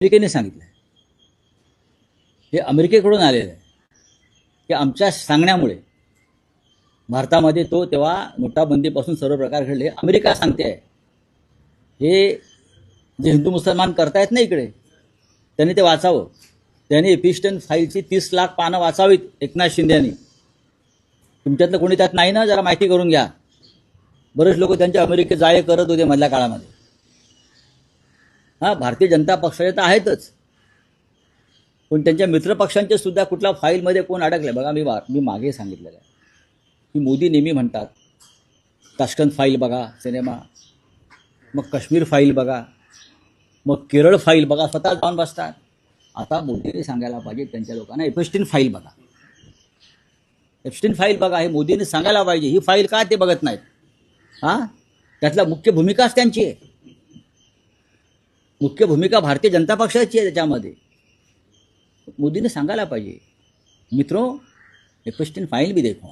अमेरिकेने सांगितलं आहे, हे अमेरिकेकडून आलेलं आहे की आमच्या सांगण्यामुळे भारतामध्ये तो तेव्हा नोटाबंदीपासून सर्व प्रकार घडले. अमेरिका सांगते आहे. हे जे हिंदू मुसलमान करतायत ना इकडे, त्यांनी ते वाचावं. त्यांनी एपिस्टन फाईलची 30 लाख पानं वाचावीत एकनाथ शिंदेनी. तुमच्यातलं कोणी त्यात नाही ना, जरा माहिती करून घ्या. बरेच लोक त्यांच्या अमेरिकेत जाळे करत होते मधल्या काळामध्ये. हां, भारतीय जनता पक्षाचे तर आहेतच, पण त्यांच्या मित्रपक्षांचे सुद्धा कुठल्या फाईलमध्ये कोण अडकले बघा. मी मागे सांगितलेलं आहे की मोदी नेहमी म्हणतात ताश्कंद फाईल बघा सिनेमा, मग काश्मीर फाईल बघा, मग केरळ फाईल बघा, स्वतः जाऊन बसतात. आता मोदीने सांगायला पाहिजे त्यांच्या लोकांना एपिस्टीन फाईल बघा, एपिस्टीन फाईल बघा. हे मोदीने सांगायला पाहिजे. ही फाईल का ते बघत नाहीत? हां, त्यातला मुख्य भूमिकाच त्यांची आहे. मुख्य भूमिका भारतीय जनता पक्षाची आहे त्याच्यामध्ये. मोदी ने सांगायला पाहिजे, मित्रों एपिस्टीन फाइल भी देखो.